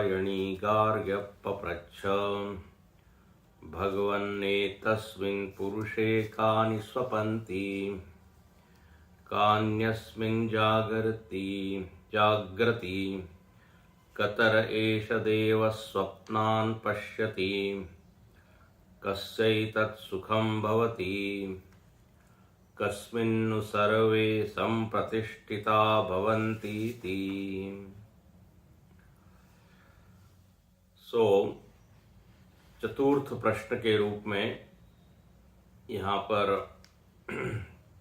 सौर्यायणी गार्ग्यपप्रच्छ भगवन्नेतस्मिन् पुरुषे कानि स्वपन्ति कान्यस्मिन् जाग्रति कतर एष देवः स्वप्नान् पश्यति कस्यैतत् सुखं भवति कस्मिन्नु सर्वे संप्रतिष्ठिता भवन्तीति। चतुर्थ प्रश्न के रूप में यहाँ पर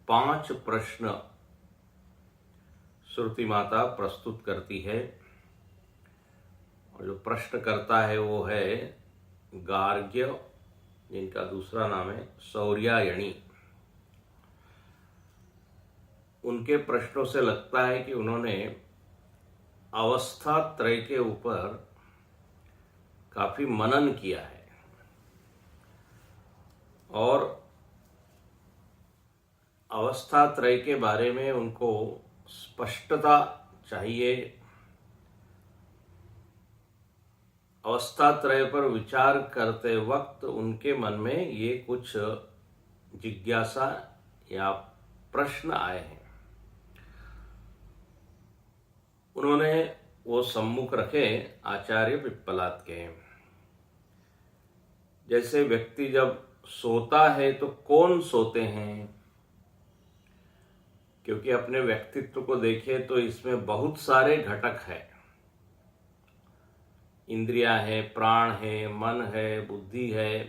5 प्रश्न श्रुति माता प्रस्तुत करती है और जो प्रश्न करता है वो है गार्ग्य, जिनका दूसरा नाम है सौर्यायणी। उनके प्रश्नों से लगता है कि उन्होंने अवस्था त्रय के ऊपर काफी मनन किया है और अवस्था त्रय के बारे में उनको स्पष्टता चाहिए। अवस्था त्रय पर विचार करते वक्त उनके मन में ये कुछ जिज्ञासा या प्रश्न आए हैं। उन्होंने वो सम्मुख रखे आचार्य पिप्पलाद के। जैसे व्यक्ति जब सोता है तो कौन सोते हैं, क्योंकि अपने व्यक्तित्व को देखें तो इसमें बहुत सारे घटक हैं। इंद्रियां है, प्राण है, मन है, बुद्धि है,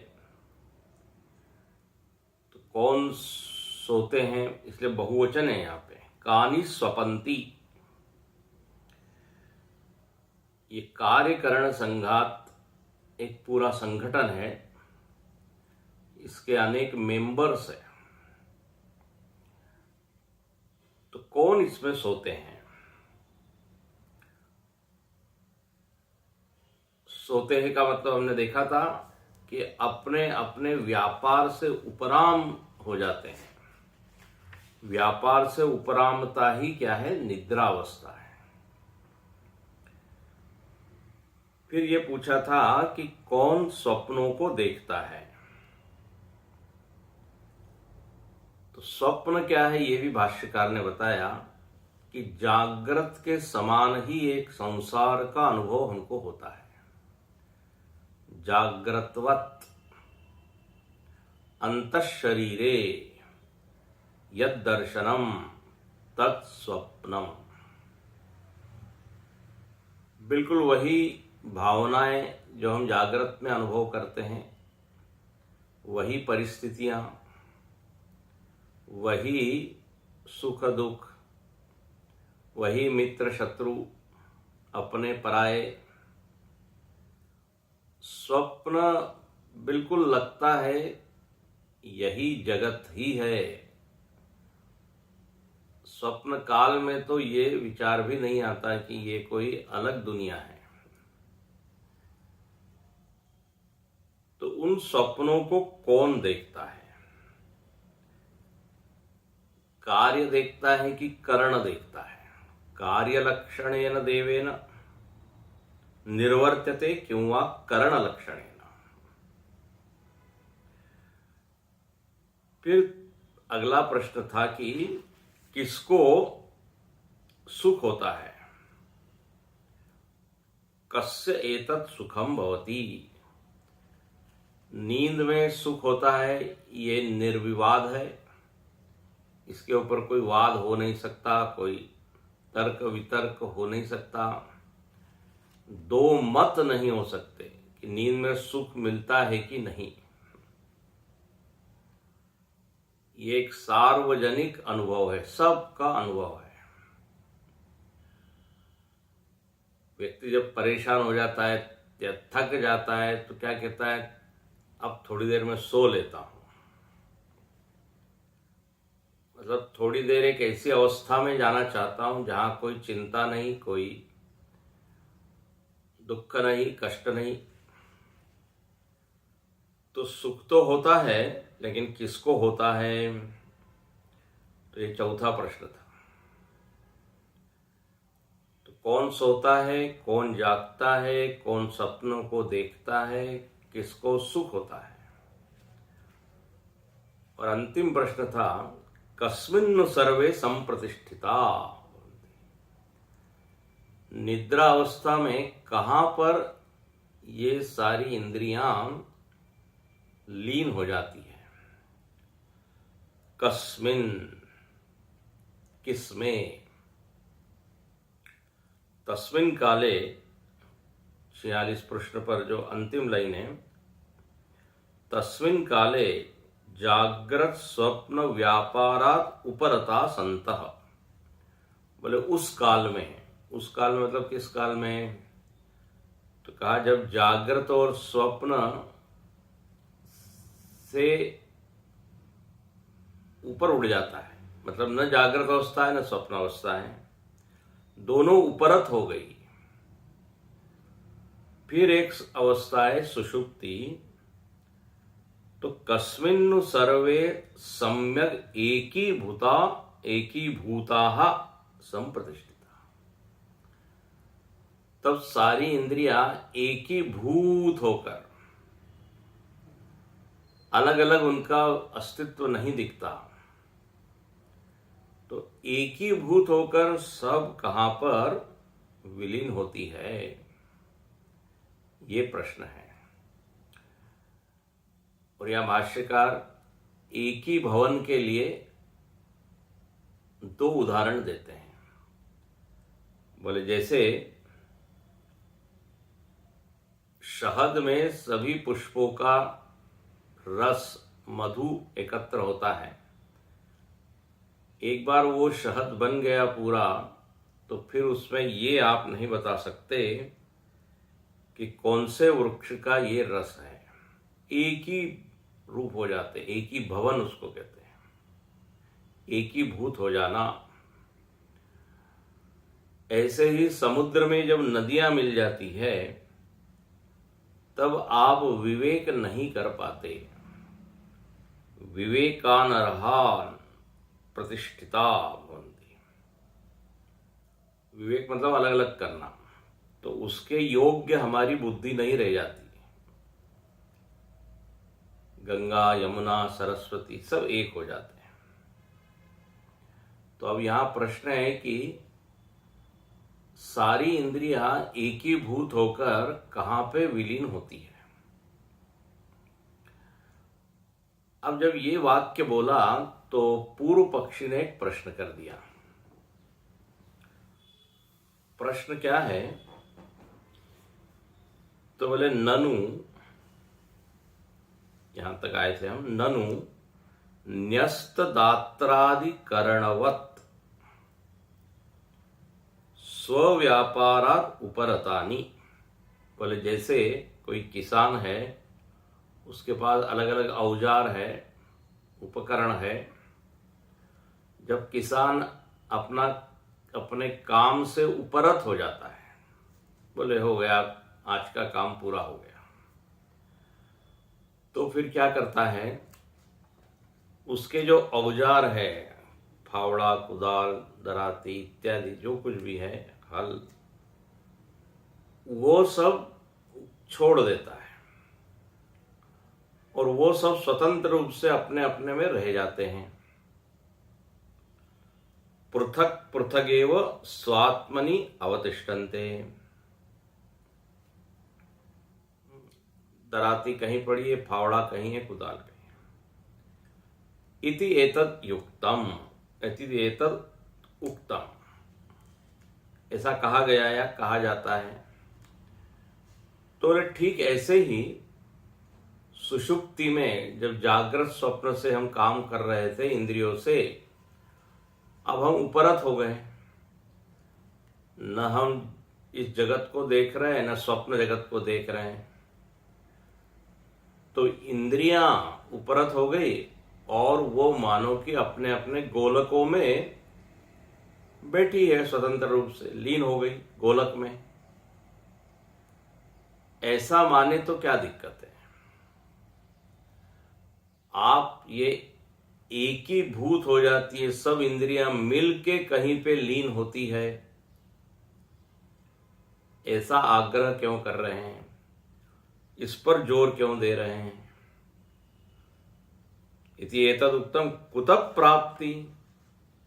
तो कौन सोते हैं, इसलिए बहुवचन है यहाँ पे। कानि स्वपन्ति, ये कार्यकरण संघात एक पूरा संगठन है, इसके अनेक मेंबर्स हैं। तो कौन इसमें सोते हैं? सोते हैं का मतलब हमने देखा था कि अपने अपने व्यापार से उपराम हो जाते हैं। व्यापार से उपरामता ही क्या है? निद्रावस्था है। फिर ये पूछा था कि कौन स्वप्नों को देखता है। तो स्वप्न क्या है ये भी भाष्यकार ने बताया कि जागृत के समान ही एक संसार का अनुभव हमको होता है। जाग्रतवत् अंतःशरीरे यद दर्शनम तत्स्वप्नम। बिल्कुल वही भावनाएं जो हम जागृत में अनुभव करते हैं, वही परिस्थितियां, वही सुख दुख, वही मित्र शत्रु, अपने पराये। स्वप्न बिल्कुल लगता है यही जगत ही है। स्वप्न काल में तो ये विचार भी नहीं आता कि ये कोई अलग दुनिया है। तो उन स्वप्नों को कौन देखता है? कार्य देखता है कि करण देखता है? कार्य लक्षणेन देवेन निर्वर्त्यते किंवा करण लक्षणेन। फिर अगला प्रश्न था कि किसको सुख होता है? कस्य एतत् सुखम भवति। नींद में सुख होता है, ये निर्विवाद है, इसके ऊपर कोई वाद हो नहीं सकता, कोई तर्क वितर्क हो नहीं सकता। दो मत नहीं हो सकते कि नींद में सुख मिलता है कि नहीं। ये एक सार्वजनिक अनुभव है, सबका अनुभव है। व्यक्ति जब परेशान हो जाता है या थक जाता है तो क्या कहता है, अब थोड़ी देर में सो लेता हूं। मतलब थोड़ी देर एक ऐसी अवस्था में जाना चाहता हूं जहां कोई चिंता नहीं, कोई दुख नहीं, कष्ट नहीं। तो सुख तो होता है, लेकिन किसको होता है? तो ये चौथा प्रश्न था। तो कौन सोता है, कौन जागता है, कौन सपनों को देखता है, किसको सुख होता है। और अंतिम प्रश्न था कस्मिन् सर्वे संप्रतिष्ठिता। निद्रा अवस्था में कहां पर ये सारी इंद्रियां लीन हो जाती है। कस्मिन्, किसमें। तस्मिन् काले 46 प्रश्न पर जो अंतिम लाइन है, तस्मिन् काले जागृत स्वप्न व्यापारात उपरता संतः। बोले उस काल में, उस काल में मतलब किस काल में, तो कहा जब जागृत और स्वप्न से ऊपर उड़ जाता है, मतलब न जागृत अवस्था है न स्वप्न अवस्था है, दोनों उपरत हो गई। फिर एक अवस्था है सुषुप्ति। तो कस्मिन् सर्वे सम्यक एकीभूताः संप्रतिष्ठिता। तब सारी इंद्रियां एकीभूत होकर, अलग अलग उनका अस्तित्व नहीं दिखता, तो एकीभूत होकर सब कहां पर विलीन होती है, ये प्रश्न है। और यह भाष्यकार एक ही भवन के लिए 2 उदाहरण देते हैं। बोले जैसे शहद में सभी पुष्पों का रस, मधु एकत्र होता है। एक बार वो शहद बन गया पूरा, तो फिर उसमें ये आप नहीं बता सकते कि कौन से वृक्ष का ये रस है। एक ही रूप हो जाते, एक ही भवन उसको कहते हैं, एक ही भूत हो जाना। ऐसे ही समुद्र में जब नदियां मिल जाती है, तब आप विवेक नहीं कर पाते। विवेकानर्हान् प्रतिष्ठिता भवन्ति। विवेक मतलब अलग अलग करना, तो उसके योग्य हमारी बुद्धि नहीं रह जाती। गंगा, यमुना, सरस्वती सब एक हो जाते हैं। तो अब यहां प्रश्न है कि सारी इंद्रियां एकीभूत होकर कहां पे विलीन होती है। अब जब ये वाक्य बोला तो पूर्व पक्षी ने एक प्रश्न कर दिया। प्रश्न क्या है, तो बोले ननु, यहां तक आए थे हम, ननु न्यस्त दात्रादिकरणवत् स्वव्यापारात उपरतानि। बोले जैसे कोई किसान है, उसके पास अलग अलग औजार है, उपकरण है। जब किसान अपने काम से उपरत हो जाता है, बोले हो गया, आज का काम पूरा हो गया, तो फिर क्या करता है, उसके जो औजार है, फावड़ा, कुदाल, दराती इत्यादि जो कुछ भी है, हल, वो सब छोड़ देता है और वो सब स्वतंत्र रूप से अपने अपने में रह जाते हैं। पृथक पृथगेव स्वात्मनि अवतिष्ठन्ते। दराती कहीं पड़ी है, फावड़ा कहीं है, कुदाल कहीं है। इति एतत् युक्तम, इति एतत् उक्तम, ऐसा कहा गया या कहा जाता है। तो ठीक ऐसे ही सुषुप्ति में जब जागृत स्वप्न से हम काम कर रहे थे इंद्रियों से, अब हम उपरत हो गए, न हम इस जगत को देख रहे हैं, न स्वप्न जगत को देख रहे हैं। तो इंद्रियां उपरत हो गई और वो मानो कि अपने अपने गोलकों में बैठी है, स्वतंत्र रूप से लीन हो गई गोलक में। ऐसा माने तो क्या दिक्कत है। आप ये एक ही भूत हो जाती है, सब इंद्रियां मिल के कहीं पे लीन होती है, ऐसा आग्रह क्यों कर रहे हैं, इस पर जोर क्यों दे रहे हैं। इति एतद उत्तम कुतः प्राप्ति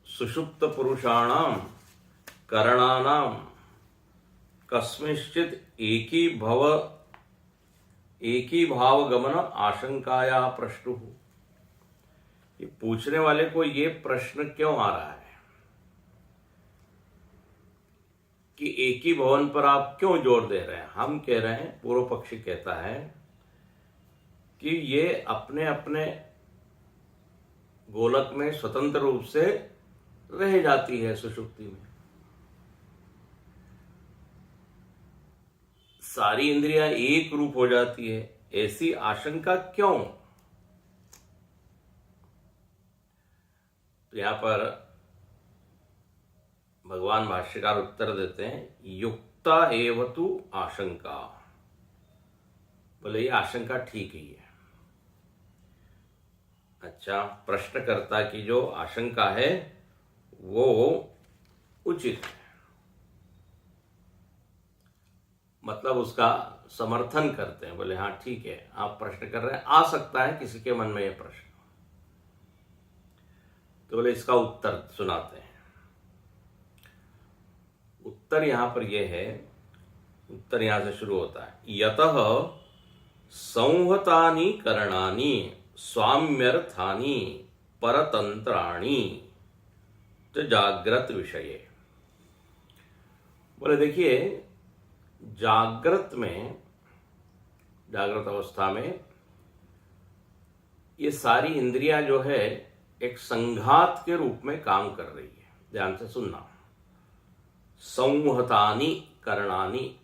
सुषुप्त पुरुषाणाम करणानाम कस्मिंश्चित एकी भाव गमन आशंकाया प्रश्न। ये पूछने वाले को ये प्रश्न क्यों आ रहा है कि एक ही भवन पर आप क्यों जोर दे रहे हैं। हम कह रहे हैं, पूर्व पक्षी कहता है कि ये अपने अपने गोलक में स्वतंत्र रूप से रह जाती है सुषुप्ति में। सारी इंद्रियां एक रूप हो जाती है, ऐसी आशंका क्यों। तो यहां पर भगवान भाष्यकार उत्तर देते हैं, युक्ता एवतु आशंका। बोले ये आशंका ठीक ही है। अच्छा, प्रश्नकर्ता की जो आशंका है वो उचित है, मतलब उसका समर्थन करते हैं। बोले हाँ ठीक है, आप प्रश्न कर रहे हैं, आ सकता है किसी के मन में यह प्रश्न। तो बोले इसका उत्तर सुनाते हैं। उत्तर यहां पर यह है, उत्तर यहां से शुरू होता है, यतः संहतानि करणानि स्वाम्यर्थानि परतंत्राणि च जागृत विषये। बोले देखिए, जागृत अवस्था में ये सारी इंद्रियां जो है एक संघात के रूप में काम कर रही है। ध्यान से सुनना, संहतानि करणानि,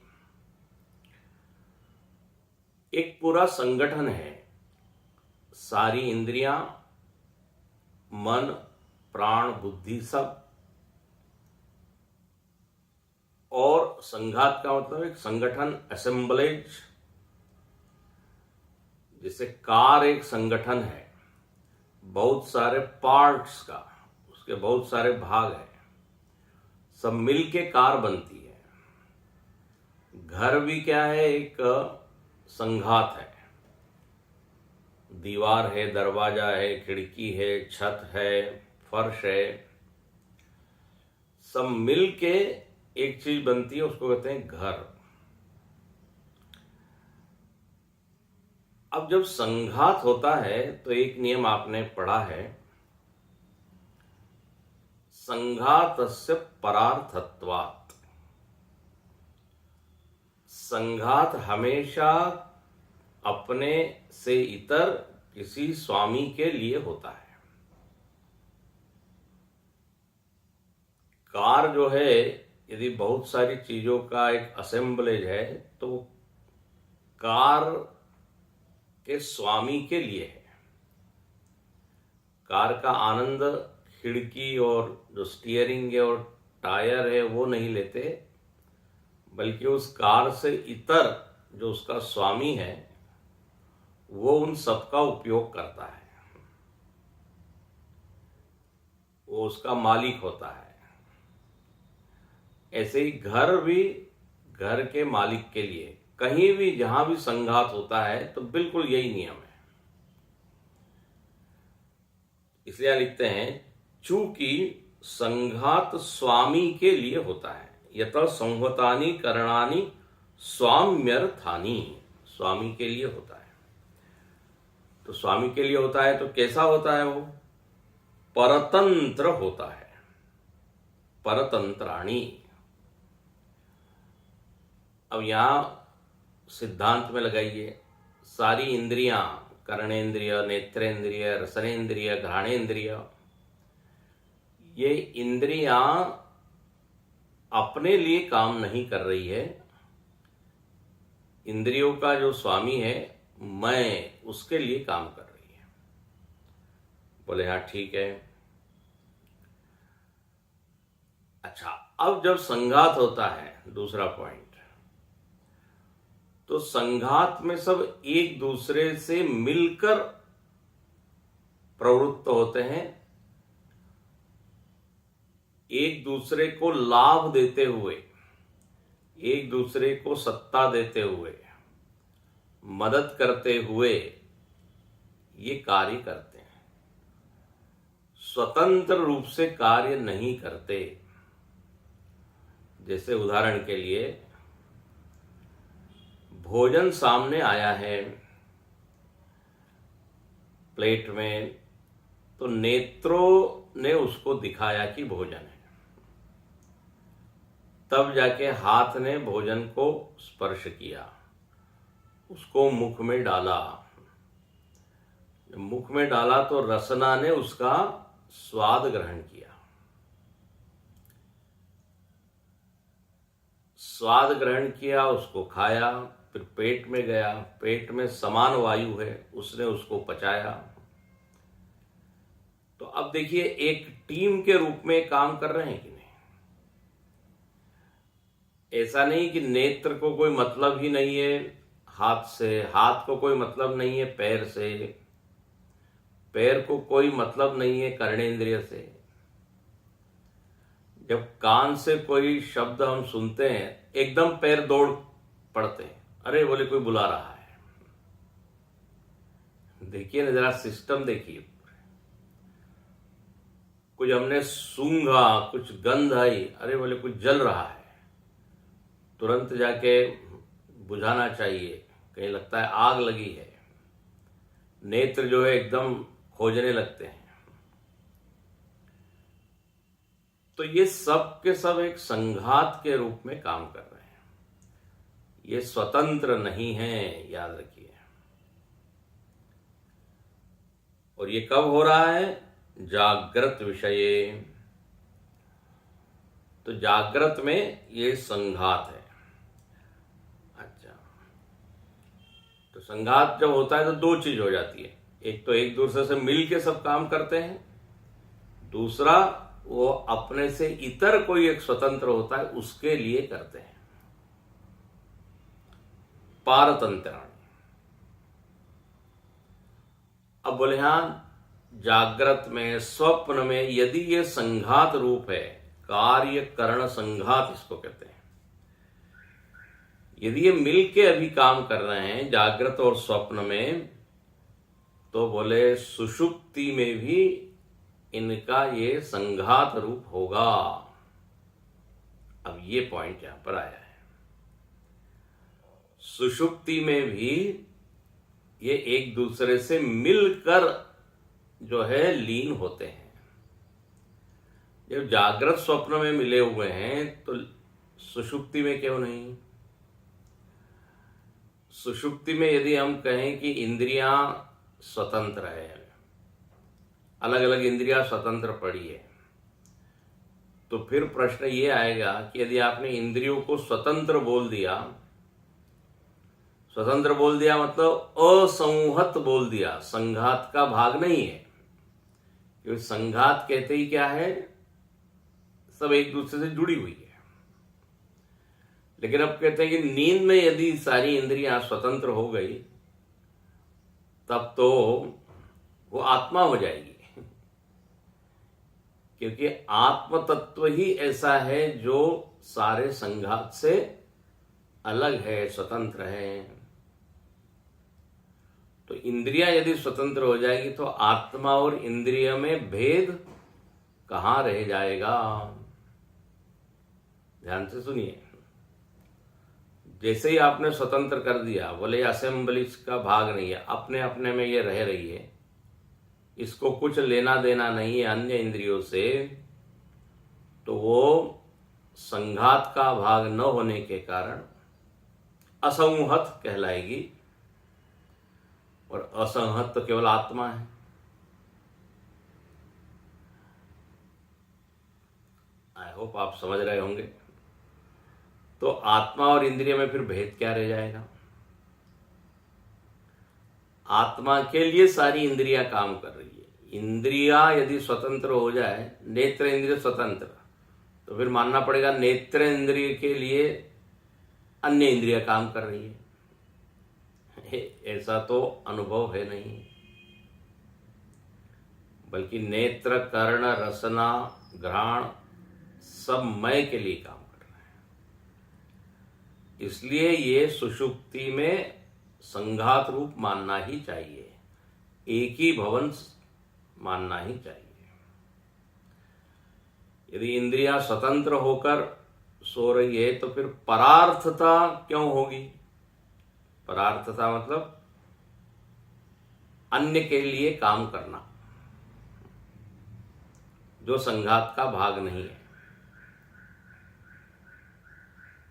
एक पूरा संगठन है। सारी इंद्रियां, मन, प्राण, बुद्धि सब, और संघात का मतलब एक संगठन, असेंबलेज। जैसे कार एक संगठन है, बहुत सारे पार्ट्स का, उसके बहुत सारे भाग हैं, सब मिलके कार बनती है। घर भी क्या है, एक संघात है। दीवार है, दरवाजा है, खिड़की है, छत है, फर्श है, सब मिलके एक चीज बनती है, उसको कहते हैं घर। अब जब संघात होता है तो एक नियम आपने पढ़ा है, संघातस्य परार्थत्वात्। संघात हमेशा अपने से इतर किसी स्वामी के लिए होता है। कार जो है, यदि बहुत सारी चीजों का एक असेंबलेज है तो कार के स्वामी के लिए है। कार का आनंद खिड़की और जो स्टीयरिंग है और टायर है वो नहीं लेते, बल्कि उस कार से इतर जो उसका स्वामी है वो उन सबका उपयोग करता है, वो उसका मालिक होता है। ऐसे ही घर भी घर के मालिक के लिए, कहीं भी जहां भी संघात होता है तो बिल्कुल यही नियम है। इसलिए लिखते हैं, चूंकि संघात स्वामी के लिए होता है, यत संहतानि करणानि स्वाम्यर्थानि, स्वामी के लिए होता है। तो स्वामी के लिए होता है तो कैसा होता है वो, परतंत्र होता है, परतंत्राणि। अब यहां सिद्धांत में लगाइए, सारी इंद्रियां, कर्णेंद्रिय, नेत्रेंद्रिय, रसनेंद्रिय, घ्राणेंद्रिय, ये इंद्रियां अपने लिए काम नहीं कर रही है। इंद्रियों का जो स्वामी है मैं, उसके लिए काम कर रही है। बोले हाँ ठीक है। अच्छा, अब जब संघात होता है, दूसरा पॉइंट, तो संघात में सब एक दूसरे से मिलकर प्रवृत्त होते हैं, एक दूसरे को लाभ देते हुए एक दूसरे को सत्ता देते हुए, मदद करते हुए ये कार्य करते हैं, स्वतंत्र रूप से कार्य नहीं करते। जैसे उदाहरण के लिए, भोजन सामने आया है प्लेट में, तो नेत्रों ने उसको दिखाया कि भोजन है, तब जाके हाथ ने भोजन को स्पर्श किया, उसको मुख में डाला। जब मुख में डाला तो रसना ने उसका स्वाद ग्रहण किया, स्वाद ग्रहण किया, उसको खाया, फिर पेट में गया, पेट में समान वायु है, उसने उसको पचाया। तो अब देखिए, एक टीम के रूप में काम कर रहे हैं कि नहीं। ऐसा नहीं कि नेत्र को कोई मतलब ही नहीं है हाथ से, हाथ को कोई मतलब नहीं है पैर से, पैर को कोई मतलब नहीं है कर्णेंद्रिय से। जब कान से कोई शब्द हम सुनते हैं, एकदम पैर दौड़ पड़ते हैं, अरे बोले कोई बुला रहा है। देखिए ना जरा, सिस्टम देखिए। कुछ हमने सूंघा, कुछ गंध आई, अरे बोले कुछ जल रहा है, तुरंत जाके बुझाना चाहिए, कहीं लगता है आग लगी है। नेत्र जो है एकदम खोजने लगते हैं। तो ये सब के सब एक संघात के रूप में काम कर रहे हैं, ये स्वतंत्र नहीं है, याद रखिए। और ये कब हो रहा है? जागृत विषये। तो जागृत में ये संघात है। अच्छा, तो संघात जब होता है तो दो चीज हो जाती है, एक तो एक दूसरे से मिल के सब काम करते हैं, दूसरा वो अपने से इतर कोई एक स्वतंत्र होता है उसके लिए करते हैं, पारतंत्रण। अब बोले हाँ, जागृत में, स्वप्न में यदि ये संघात रूप है, कार्य करण संघात इसको कहते हैं, यदि ये मिलके अभी काम कर रहे हैं जागृत और स्वप्न में, तो बोले सुषुप्ति में भी इनका ये संघात रूप होगा। अब ये पॉइंट यहां पर आया है, सुषुप्ति में भी ये एक दूसरे से मिलकर जो है लीन होते हैं। जब जागृत स्वप्न में मिले हुए हैं तो सुषुप्ति में क्यों नहीं? सुषुप्ति में यदि हम कहें कि इंद्रियां स्वतंत्र है, अलग अलग इंद्रियां स्वतंत्र पड़ी है, तो फिर प्रश्न ये आएगा कि यदि आपने इंद्रियों को स्वतंत्र बोल दिया, स्वतंत्र बोल दिया मतलब असंहत बोल दिया, संघात का भाग नहीं है। क्योंकि संघात कहते ही क्या है, सब एक दूसरे से जुड़ी हुई है। लेकिन अब कहते हैं कि नींद में यदि सारी इंद्रियां स्वतंत्र हो गई, तब तो वो आत्मा हो जाएगी। क्योंकि आत्म तत्व ही ऐसा है जो सारे संघात से अलग है, स्वतंत्र है। तो इंद्रियां यदि स्वतंत्र हो जाएगी तो आत्मा और इंद्रिय में भेद कहां रह जाएगा? ध्यान से सुनिए। जैसे ही आपने स्वतंत्र कर दिया, बोले असेंबली का भाग नहीं है, अपने अपने में ये रह रही है, इसको कुछ लेना देना नहीं है अन्य इंद्रियों से, तो वो संघात का भाग न होने के कारण असंहत कहलाएगी। और असंहत तो केवल आत्मा है। आई होप आप समझ रहे होंगे। तो आत्मा और इंद्रिय में फिर भेद क्या रह जाएगा? आत्मा के लिए सारी इंद्रियां काम कर रही है। इंद्रियां यदि स्वतंत्र हो जाए, नेत्र इंद्रिय स्वतंत्र, तो फिर मानना पड़ेगा नेत्र इंद्रिय के लिए अन्य इंद्रियां काम कर रही है। ऐसा तो अनुभव है नहीं, बल्कि नेत्र, कर्ण, रसना, घ्राण सब मय के लिए काम कर रहे हैं। इसलिए ये सुषुप्ति में संघात रूप मानना ही चाहिए, एक ही भवन मानना ही चाहिए। यदि इंद्रियां स्वतंत्र होकर सो रही है तो फिर परार्थता क्यों होगी? परार्थता मतलब अन्य के लिए काम करना, जो संघात का भाग नहीं है,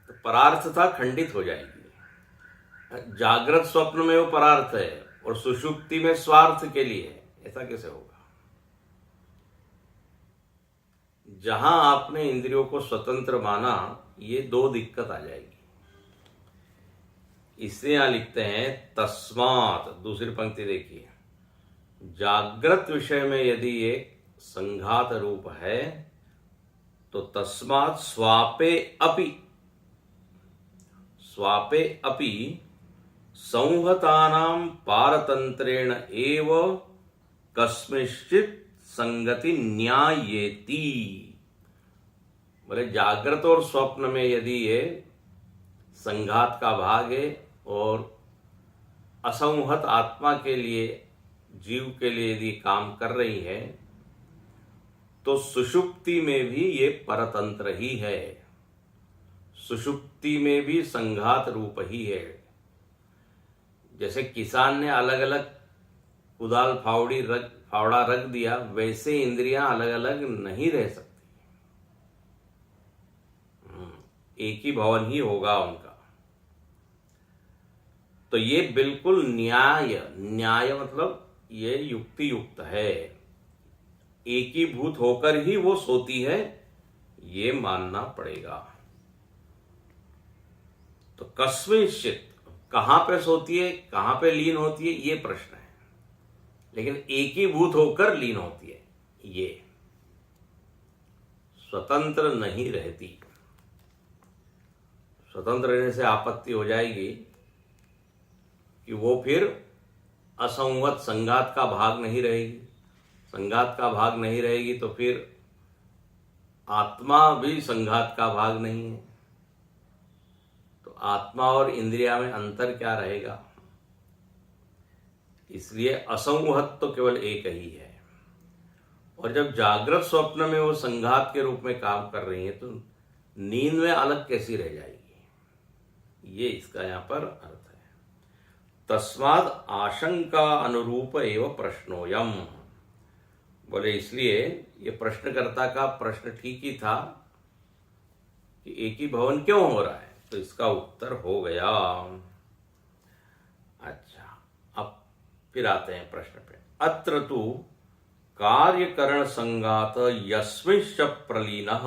तो परार्थता खंडित हो जाएगी। जागृत स्वप्न में वो परार्थ है और सुषुप्ति में स्वार्थ के लिए है, ऐसा कैसे होगा? जहां आपने इंद्रियों को स्वतंत्र माना, ये दो दिक्कत आ जाएगी। इसलिए यहां लिखते हैं तस्मात्, दूसरी पंक्ति देखिए, जागृत विषय में यदि ये संघात रूप है तो तस्मात् स्वापे अपि संहतानां पारतंत्रेण एव कस्मिंश्चित् संगति न्यायेति। बोले जागृत और स्वप्न में यदि ये संघात का भाग है और असंहत आत्मा के लिए, जीव के लिए यदि काम कर रही है, तो सुषुप्ति में भी ये परतंत्र ही है, सुषुप्ति में भी संघात रूप ही है। जैसे किसान ने अलग अलग कुदाल फावड़ा रख दिया, वैसे इंद्रियां अलग अलग नहीं रह सकती, एक ही भवन ही होगा उनका। तो ये बिल्कुल न्याय मतलब ये युक्ति युक्त है, एकीभूत होकर ही वो सोती है, ये मानना पड़ेगा। तो कस्मिंश्चित्, कहां पे सोती है, कहां पे लीन होती है, ये प्रश्न है, लेकिन एकीभूत होकर लीन होती है, ये स्वतंत्र नहीं रहती। स्वतंत्र रहने से आपत्ति हो जाएगी कि वो फिर असंवत संघात का भाग नहीं रहेगी। संघात का भाग नहीं रहेगी तो फिर आत्मा भी संघात का भाग नहीं है, तो आत्मा और इंद्रिया में अंतर क्या रहेगा? इसलिए असंवहत तो केवल एक ही है। और जब जागृत स्वप्न में वो संघात के रूप में काम कर रही है तो नींद में अलग कैसी रह जाएगी? ये इसका यहां पर अर्थ है। तस्माद् आशंका अनुरूप एवं प्रश्नोयम। बोले इसलिए ये प्रश्नकर्ता का प्रश्न ठीक ही था कि एक ही भवन क्यों हो रहा है, तो इसका उत्तर हो गया। अच्छा, अब फिर आते हैं प्रश्न पे। अत्र तु कार्यकरण संगात यस्मिंश्च प्रलीनः,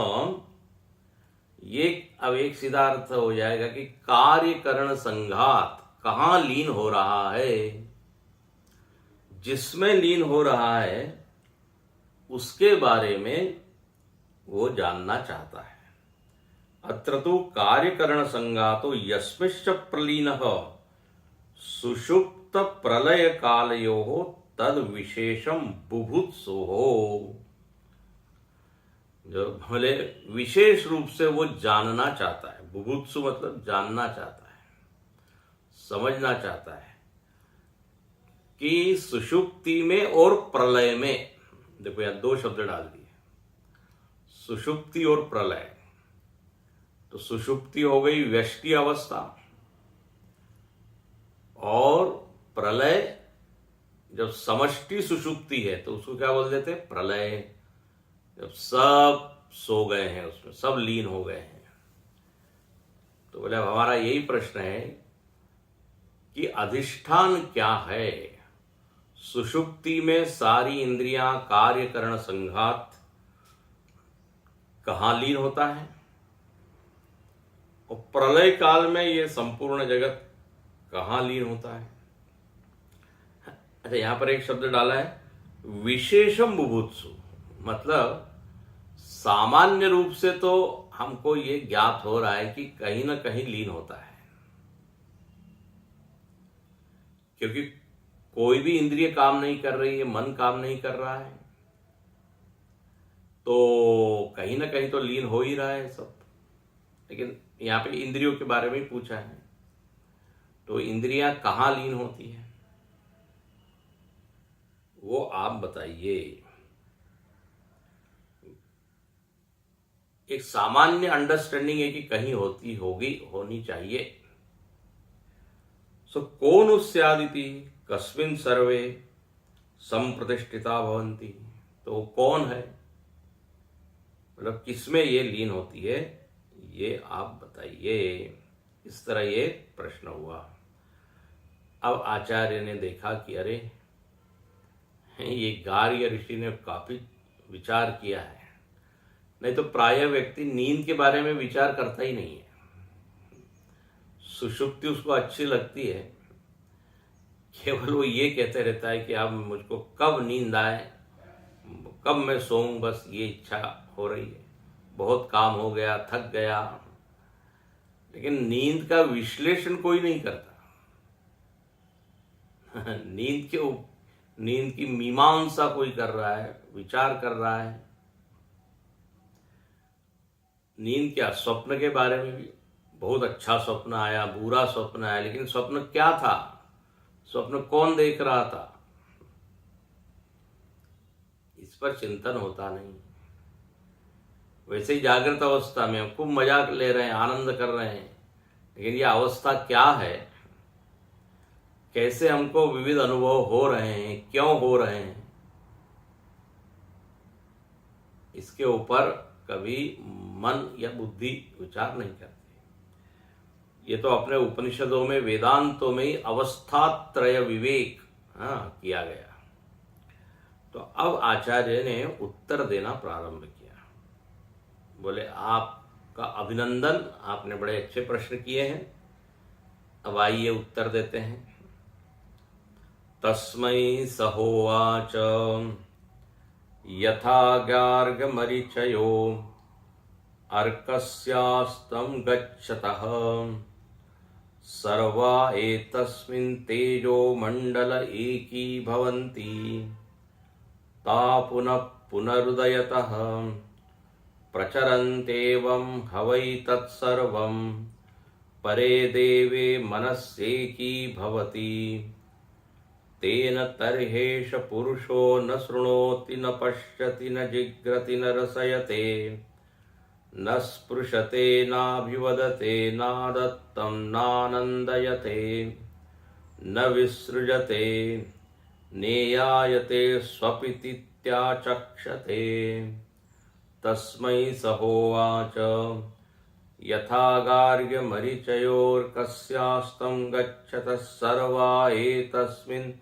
ये अब एक सीधा अर्थ हो जाएगा कि कार्यकरण संघात कहां लीन हो रहा है, जिसमें लीन हो रहा है उसके बारे में वो जानना चाहता है। अत्र तु कार्यकरण संगातो यस्मिंश्च प्रलीनः सुषुप्त प्रलय कालयोः तद विशेषम बुभुत्सुः। जो भले विशेष रूप से वो जानना चाहता है, बुभुत्सु मतलब जानना चाहता है, समझना चाहता है कि सुषुप्ति में और प्रलय में, देखो यहां दो शब्द डाल दिए, सुषुप्ति और प्रलय। तो सुषुप्ति हो गई व्यष्टि अवस्था, और प्रलय जब समष्टि सुषुप्ति है तो उसको क्या बोल देते? प्रलय। जब सब सो गए हैं, उसमें सब लीन हो गए हैं। तो बोले हमारा यही प्रश्न है कि अधिष्ठान क्या है? सुषुप्ति में सारी इंद्रियां कार्यकरण संघात कहां लीन होता है, और प्रलय काल में ये संपूर्ण जगत कहां लीन होता है? अच्छा, यहां पर एक शब्द डाला है विशेषम बुभुत्सु, मतलब सामान्य रूप से तो हमको ये ज्ञात हो रहा है कि कहीं ना कहीं लीन होता है, क्योंकि कोई भी इंद्रिय काम नहीं कर रही है, मन काम नहीं कर रहा है, तो कहीं ना कहीं तो लीन हो ही रहा है सब। लेकिन यहाँ पे इंद्रियों के बारे में ही पूछा है, तो इंद्रियां कहाँ लीन होती है वो आप बताइए। एक सामान्य अंडरस्टैंडिंग है कि कहीं होती होगी, होनी चाहिए। सो कौन स्यादिति कस्मिन् सर्वे संप्रतिष्ठिता भवन्ति, तो वो कौन है, मतलब किसमें ये लीन होती है, ये आप बताइए। इस तरह ये प्रश्न हुआ। अब आचार्य ने देखा कि अरे ये गार्ग्य ऋषि ने काफी विचार किया है, नहीं तो प्रायः व्यक्ति नींद के बारे में विचार करता ही नहीं है। सुषुप्ति उसको अच्छी लगती है, केवल वो ये कहते रहता है कि अब मुझको कब नींद आए, कब मैं सोऊं, बस ये इच्छा हो रही है, बहुत काम हो गया, थक गया। लेकिन नींद का विश्लेषण कोई नहीं करता। नींद की मीमांसा कोई कर रहा है, विचार कर रहा है। नींद क्या, स्वप्न के बारे में भी बहुत अच्छा स्वप्न आया, बुरा स्वप्न आया, लेकिन स्वप्न क्या था, स्वप्न कौन देख रहा था, इस पर चिंतन होता नहीं। वैसे ही जागृत अवस्था में हम खूब मजाक ले रहे हैं, आनंद कर रहे हैं, लेकिन ये अवस्था क्या है, कैसे हमको विविध अनुभव हो रहे हैं, क्यों हो रहे हैं, इसके ऊपर कभी मन या बुद्धि विचार नहीं करती। ये तो अपने उपनिषदों में, वेदांतों में ही अवस्थात्रय विवेक किया गया। तो अब आचार्य ने उत्तर देना प्रारंभ किया। बोले आपका अभिनंदन, आपने बड़े अच्छे प्रश्न किए हैं, अब आइए उत्तर देते हैं। तस्मै सहोवाच यथा गार्गमरीचयो अर्कस्यास्तं गच्छतः सर्वा एतस्मिन् तेजो मंडल एकी भवन्ति ता पुनः पुनरुदयतः प्रचरन्त्येवं हवै तत्सर्वं परे देवे मनस्येकी भवति तेन तर्हेष पुरुषो न शृणोति न पश्यति न जिघ्रति न रसयते न स्पृशते नाभिवदते नादत्तं नानन्दयते न विसृजते नेयायते स्वपितीत्याचक्षते। तस्मै सहोवाच यथा गार्ग्यमरीचयोर्कस्यास्तं गच्छतः सर्वा एतस्मिन्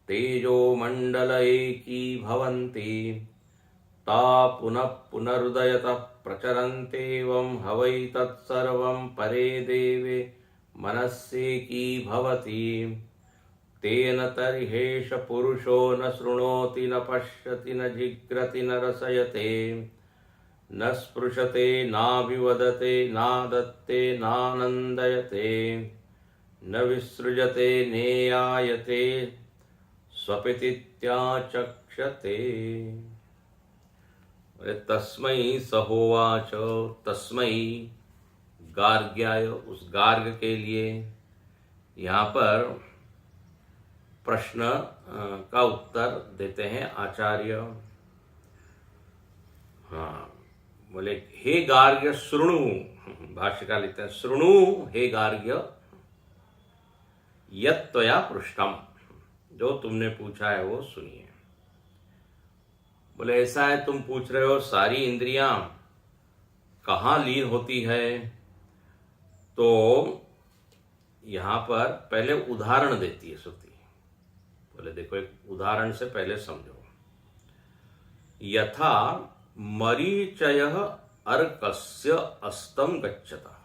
तेजो मंडल एकी भवन्ति ता पुनः पुनरुदयतः प्रचरन्त्येवं हवै तत्सर्वं परे देवे मनस्येकी भवति तेन तर्हेष पुरुषो न शृणोति न पश्यति न जिघ्रति न रसयते न स्पृशते नाभिवदते नादत्ते नानन्दयते न विसृजते नेयायते स्वपितीत्याचक्षते। तस्मै सहोवाच, तस्मै गार्ग्याय, उस गार्ग के लिए। यहाँ पर प्रश्न का उत्तर देते हैं आचार्य। बोले हे गार्ग्य शृणु, भाष्यकार लिखते हैं शृणु हे गार्ग्य यत्त्वया पृष्ठम, जो तुमने पूछा है वो सुनिए। बोले ऐसा है, तुम पूछ रहे हो सारी इंद्रियां कहाँ लीन होती है, तो यहां पर पहले उदाहरण देती है श्रुति। बोले देखो एक उदाहरण से पहले समझो। यथा मरीचयः अर्कस्य अस्तं गच्छतः।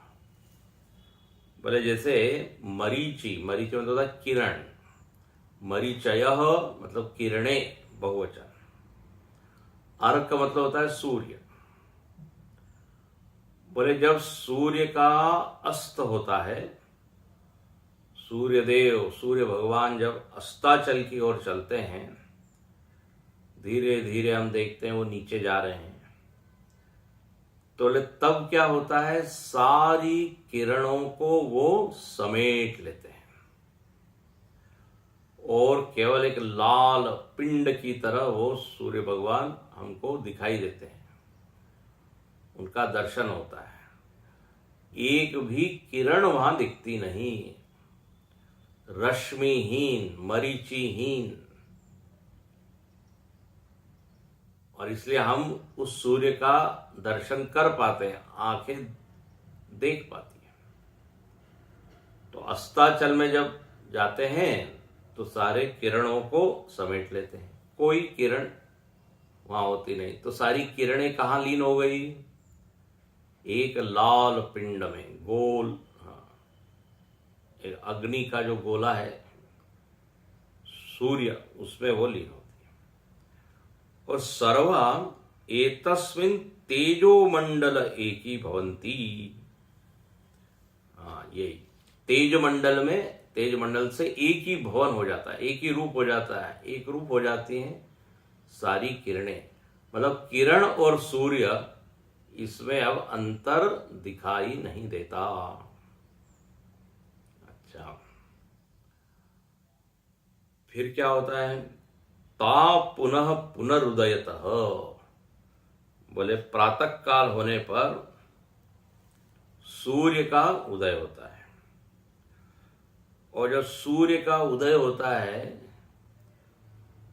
बोले जैसे मरीचि, मरीचि मतलब होता है किरण, मरीचयः मतलब किरणें बहुवचन, अर्क मतलब होता है सूर्य। बोले जब सूर्य का अस्त होता है, सूर्यदेव, सूर्य भगवान जब अस्ताचल की ओर चलते हैं, धीरे धीरे हम देखते हैं वो नीचे जा रहे हैं, तो तब क्या होता है, सारी किरणों को वो समेट लेते हैं और केवल एक लाल पिंड की तरह वो सूर्य भगवान हमको दिखाई देते हैं, उनका दर्शन होता है। एक भी किरण वहां दिखती नहीं, रश्मिहीन, मरीचिहीन। और इसलिए हम उस सूर्य का दर्शन कर पाते हैं, आंखें देख पाती हैं। तो अस्ताचल में जब जाते हैं तो सारे किरणों को समेट लेते हैं, कोई किरण वहां होती नहीं। तो सारी किरणें कहां लीन हो गई, एक लाल पिंड में, गोल, एक अग्नि का जो गोला है सूर्य, उसमें वो लीन होती है। और सर्वा एतस्मिन् तेजो मंडल एकी भवंती। ये तेज मंडल में, तेज मंडल से एक ही भवन हो जाता है, एक ही रूप हो जाता है, एक रूप हो जाती हैं सारी किरणें। मतलब किरण और सूर्य, इसमें अब अंतर दिखाई नहीं देता। अच्छा, फिर क्या होता है, ता पुनः पुनरुदयतः। बोले प्रातः काल होने पर सूर्य का उदय होता है, और जब सूर्य का उदय होता है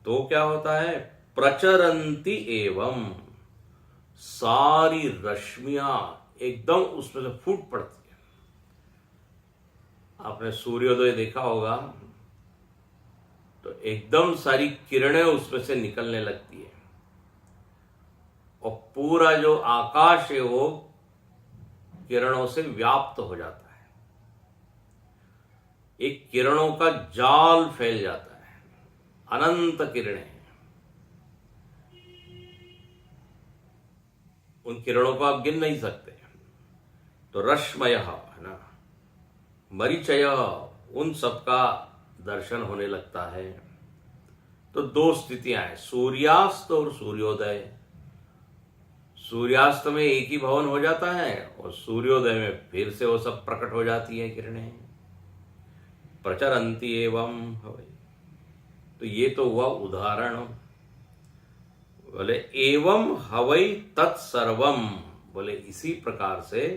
तो क्या होता है, प्रचरंती एवं, सारी रश्मियां एकदम उसमें से फूट पड़ती है। आपने सूर्योदय देखा होगा तो एकदम सारी किरणें उसमें से निकलने लगती है और पूरा जो आकाश है वो किरणों से व्याप्त हो जाता है, एक किरणों का जाल फैल जाता है, अनंत किरणें। उन किरणों को आप गिन नहीं सकते। तो रश्मय है ना, मरीचय, उन सबका दर्शन होने लगता है। तो दो स्थितियां हैं, सूर्यास्त और सूर्योदय। सूर्यास्त में एक ही भवन हो जाता है और सूर्योदय में फिर से वो सब प्रकट हो जाती है किरणें, प्रचरंती एवं हवै। तो ये तो हुआ उदाहरण। बोले एवं हवै तत्सर्वम, बोले इसी प्रकार से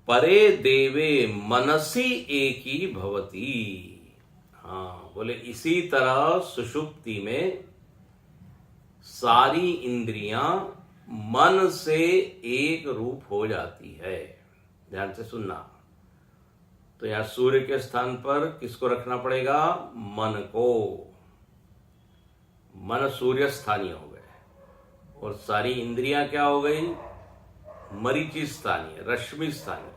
परे देवे मनसी एकी भवती। हाँ, बोले इसी तरह सुषुप्ति में सारी इंद्रियां मन से एक रूप हो जाती है। ध्यान से सुनना। तो यहां सूर्य के स्थान पर किसको रखना पड़ेगा, मन को। मन सूर्य स्थानीय हो गए और सारी इंद्रियां क्या हो गई, मरीचि स्थानीय, रश्मि स्थानीय।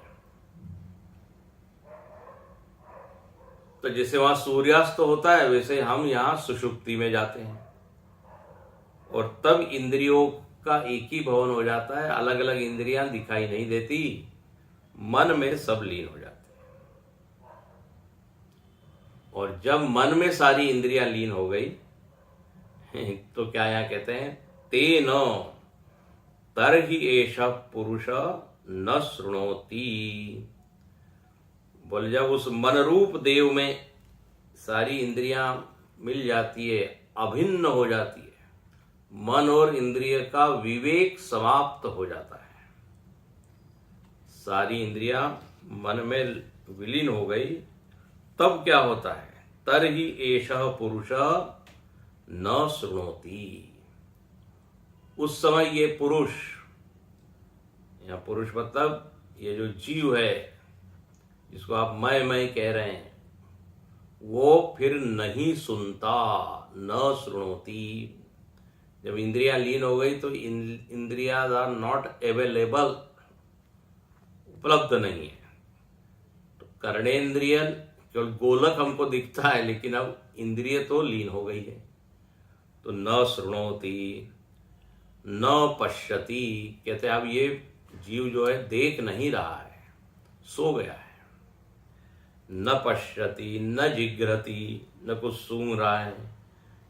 तो जैसे वहां सूर्यास्त होता है वैसे हम यहां सुषुप्ति में जाते हैं और तब इंद्रियों का एक ही भवन हो जाता है, अलग अलग इंद्रियां दिखाई नहीं देती, मन में सब लीन हो जाते हैं। और जब मन में सारी इंद्रियां लीन हो गई तो क्या यहां कहते हैं, तेन तरहि एष पुरुष न शृणोति। बोल जब उस मन रूप देव में सारी इंद्रियां मिल जाती है, अभिन्न हो जाती है, मन और इंद्रिय का विवेक समाप्त हो जाता है, सारी इंद्रियां मन में विलीन हो गई, तब क्या होता है, तरहि एषः पुरुष न शृणोति। उस समय ये पुरुष, या पुरुष मतलब ये जो जीव है जिसको आप मैं कह रहे हैं, वो फिर नहीं सुनता, न शृणोति। जब इंद्रियां लीन हो गई तो इंद्रियां आर नॉट अवेलेबल, उपलब्ध नहीं है। तो कर्णेंद्रिय केवल गोलक हमको दिखता है, लेकिन अब इंद्रिय तो लीन हो गई है। तो न शृणोति न पश्यति, कहते अब ये जीव जो है देख नहीं रहा है, सो गया है। न पश्यति न जिघ्रति, न कुछ सूंघ रहा है,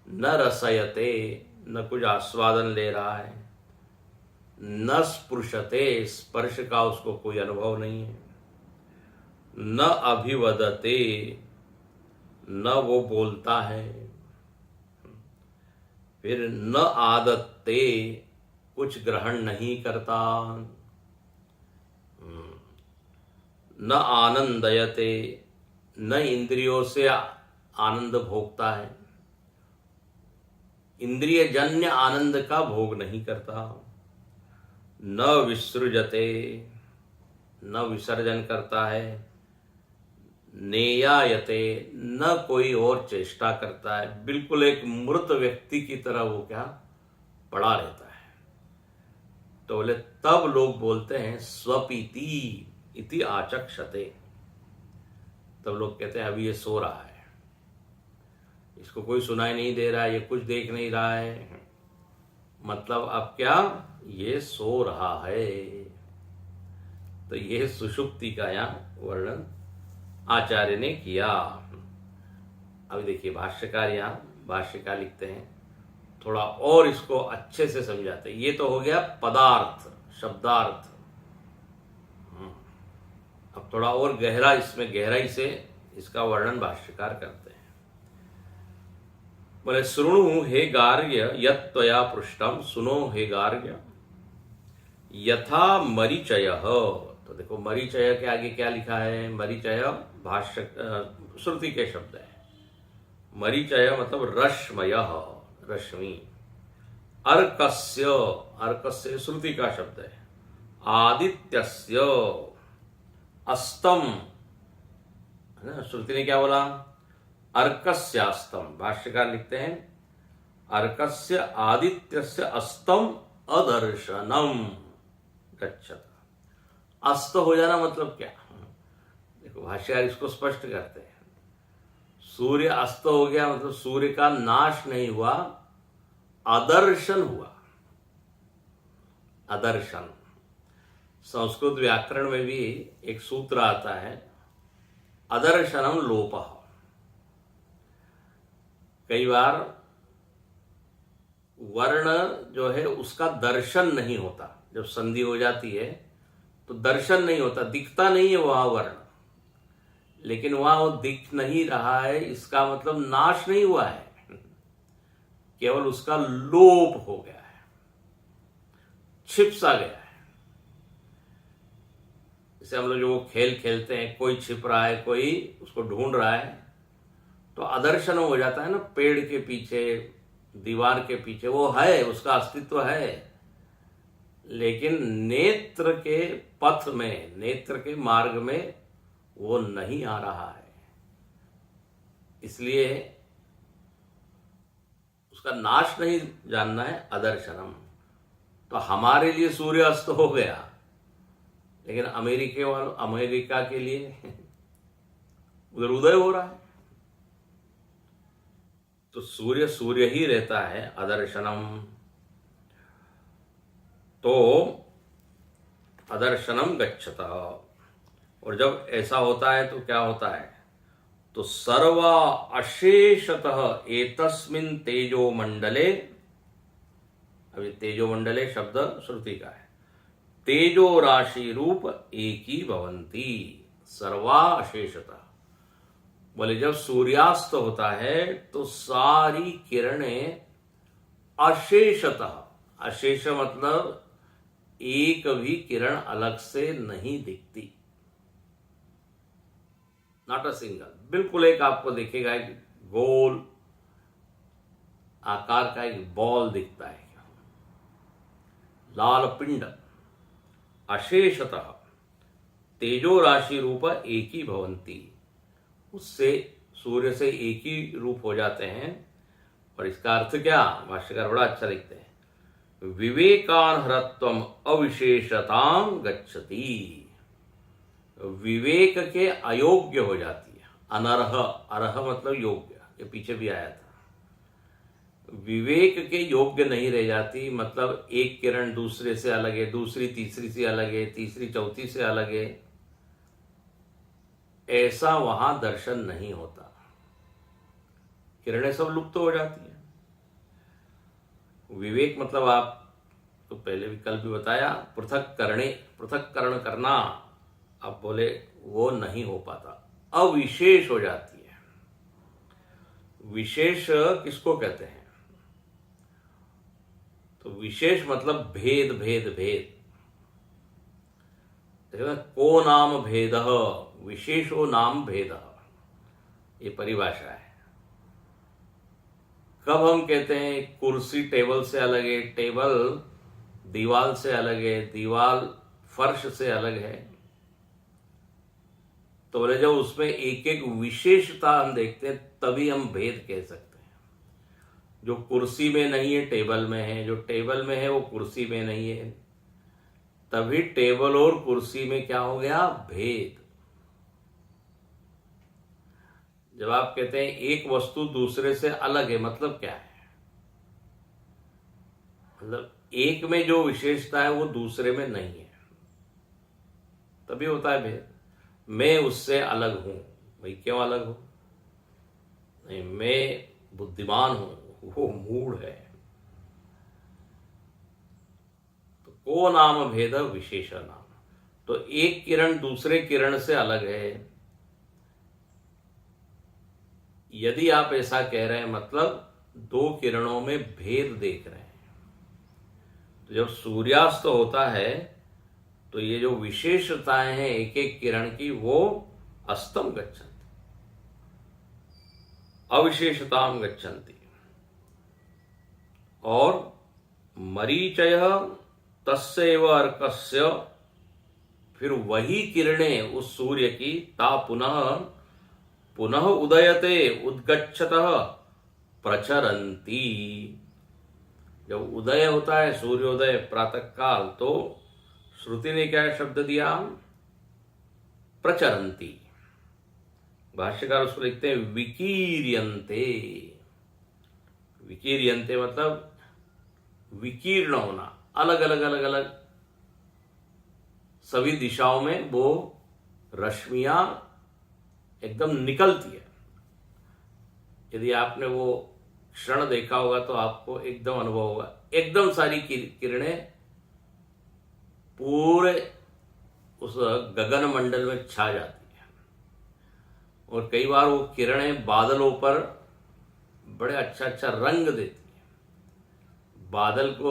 न रसयते, न कुछ आस्वादन ले रहा है, न स्पृशते, स्पर्श का उसको कोई अनुभव नहीं है। न अभिवदते, न वो बोलता है। फिर न आदत्ते, कुछ ग्रहण नहीं करता। न आनंदयते, न इंद्रियों से आनंद भोगता है, इंद्रिय जन्य आनंद का भोग नहीं करता। न विसृजते, न विसर्जन करता है। नेयायते, न कोई और चेष्टा करता है, बिल्कुल एक मृत व्यक्ति की तरह वो क्या पड़ा रहता है। तो बोले तब लोग बोलते हैं स्वपीति इति आचक्षते, तब लोग कहते हैं अभी ये सो रहा है, इसको कोई सुनाई नहीं दे रहा है, ये कुछ देख नहीं रहा है, मतलब अब क्या ये सो रहा है। तो ये सुषुप्ति का यहाँ वर्णन आचार्य ने किया। अभी देखिए भाष्यकार यहाँ भाष्यकार लिखते हैं, थोड़ा और इसको अच्छे से समझाते हैं। ये तो हो गया पदार्थ शब्दार्थ। अब थोड़ा और गहरा, इसमें गहराई से इसका वर्णन भाष्यकार करते हैं। बोले शृणु हे गार्ग्य यत् त्वया पृष्टम, सुनो हे गार्ग्य यथा मरीचय। तो देखो मरीचय के आगे क्या लिखा है, मरीचय भाष्य श्रुति के शब्द है। मरीचय मतलब रश्मय, रश्मि। अर्कस्य, अर्कस्य श्रुति का शब्द है। आदित्यस्य अस्तम, है ना, श्रुति ने क्या बोला, अर्कस्यास्तम। भाष्यकार लिखते हैं अर्कस्य आदित्यस्य अस्तम अदर्शनम गच्छत। अस्त हो जाना मतलब क्या, देखो भाष्यकार इसको स्पष्ट करते हैं। सूर्य अस्त हो गया मतलब सूर्य का नाश नहीं हुआ, अदर्शन हुआ। अदर्शन, संस्कृत व्याकरण में भी एक सूत्र आता है अदर्शनम लोपः। कई बार वर्ण जो है उसका दर्शन नहीं होता, जब संधि हो जाती है तो दर्शन नहीं होता, दिखता नहीं है वहां वर्ण, लेकिन वहां वो दिख नहीं रहा है, इसका मतलब नाश नहीं हुआ है, केवल उसका लोप हो गया है, छिप सा गया है। जैसे हम लोग जो खेल खेलते हैं, कोई छिप रहा है, कोई उसको ढूंढ रहा है, तो अदर्शन हो जाता है ना, पेड़ के पीछे, दीवार के पीछे वो है, उसका अस्तित्व है, लेकिन नेत्र के पथ में, नेत्र के मार्ग में वो नहीं आ रहा है, इसलिए उसका नाश नहीं जानना है, अदर्शनम। तो हमारे लिए सूर्य अस्त हो गया, लेकिन अमेरिका के लिए उधर उदय हो रहा है। तो सूर्य सूर्य ही रहता है, अदर्शनम। तो अदर्शनम गच्छत, और जब ऐसा होता है तो क्या होता है, तो सर्वा अशेषतः एतस्मिन् तेजो मंडले, अभी तेजो मंडले शब्द श्रुति का है, तेजो राशि रूप एकी भवंती, सर्वा अशेषतः। बोले जब सूर्यास्त होता है तो सारी किरणें अशेषतः, अशेष मतलब एक भी किरण अलग से नहीं दिखती, नॉट अ सिंगल, बिल्कुल एक आपको दिखेगा, एक गोल आकार का एक बॉल दिखता है, लाल पिंड। अशेषतः तेजो राशि रूप एक ही भवंती, उससे सूर्य से एक ही रूप हो जाते हैं। और इसका अर्थ क्या, भाष्यकार बड़ा अच्छा लिखते हैं, विवेकानहरत्वम अविशेषताम गच्छति, विवेक के अयोग्य हो जाती है। अनर्ह, अर्ह मतलब योग्य, ये पीछे भी आया था। विवेक के योग्य नहीं रह जाती, मतलब एक किरण दूसरे से अलग है, दूसरी तीसरी से अलग है, तीसरी चौथी से अलग है, ऐसा वहां दर्शन नहीं होता, किरणें सब लुप्त हो जाती हैं। विवेक मतलब आप तो पहले भी कल भी बताया, पृथक्करण करना, अब बोले वो नहीं हो पाता, अविशेष हो जाती है। विशेष किसको कहते हैं? तो विशेष मतलब भेद भेद भेद। को नाम भेद विशेषो नाम भेद, ये परिभाषा है। कब हम कहते हैं कुर्सी टेबल से अलग है, टेबल दीवाल से अलग है, दीवाल फर्श से अलग है, तो बोले जब उसमें एक एक विशेषता हम देखते हैं तभी हम भेद कह सकते हैं। जो कुर्सी में नहीं है टेबल में है, जो टेबल में है वो कुर्सी में नहीं है, तभी टेबल और कुर्सी में क्या हो गया? भेद। जब आप कहते हैं एक वस्तु दूसरे से अलग है, मतलब क्या है? मतलब एक में जो विशेषता है वो दूसरे में नहीं है, तभी होता है भेद। मैं उससे अलग हूं, भाई क्यों अलग हूं? नहीं, मैं बुद्धिमान हूं, वो मूढ़ है। तो को नाम भेद विशेष नाम। तो एक किरण दूसरे किरण से अलग है, यदि आप ऐसा कह रहे हैं मतलब दो किरणों में भेद देख रहे हैं। तो जब सूर्यास्त होता है तो ये जो विशेषताएं हैं एक एक किरण की, वो अस्तम गच्छन्ति, अविशेषताम गच्छन्ति। और मरीचय तस्यैव अर्कस्य, फिर वही किरणें उस सूर्य की ता पुनः पुनः उदयते उद्गच्छतः प्रचरन्ति। जब उदय होता है सूर्योदय प्रातः काल, तो श्रुति ने क्या शब्द दिया? प्रचरन्ति। भाष्यकार उसको लिखते हैं विकीर्यन्ते। विकीर्यन्ते मतलब विकीर्ण होना, अलग अलग अलग अलग सभी दिशाओं में वो रश्मियां एकदम निकलती है। यदि आपने वो क्षण देखा होगा तो आपको एकदम अनुभव होगा, एकदम सारी किरणें पूरे उस गगन मंडल में छा जाती है। और कई बार वो किरणें बादलों पर बड़े अच्छा अच्छा रंग देती है, बादल को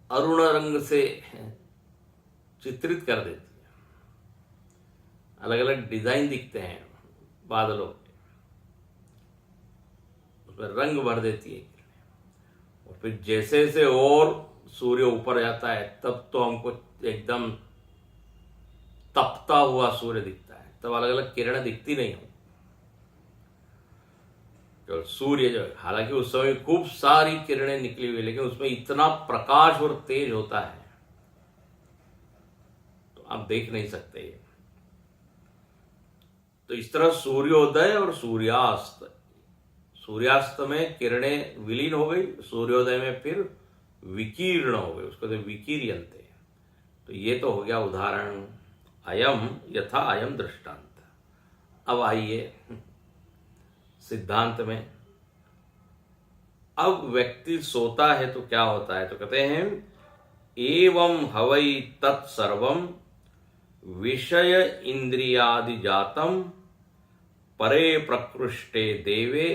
अरुण रंग से चित्रित कर देती है, अलग अलग डिजाइन दिखते हैं बादलों के, उसमें रंग भर देती है। और फिर जैसे जैसे और सूर्य ऊपर जाता है तब तो हमको एकदम तपता हुआ सूर्य दिखता है, तब अलग अलग किरणें दिखती नहीं हो। जो सूर्य जो है, हालांकि उस समय खूब सारी किरणें निकली हुई, लेकिन उसमें इतना प्रकाश और तेज होता है तो आप देख नहीं सकते। तो इस तरह सूर्योदय और सूर्यास्त, सूर्यास्त में किरणें विलीन हो गई, सूर्योदय में फिर विकीर्ण हो गए, उसको तो विकीर्यन्ते। तो ये तो हो गया उदाहरण, अयम यथा अयम दृष्टांत। अब आइए सिद्धांत में। अब व्यक्ति सोता है तो क्या होता है? तो कहते हैं एवं हवै तत्सर्वं विषय इंद्रियादि जातम परे प्रकृष्टे देवे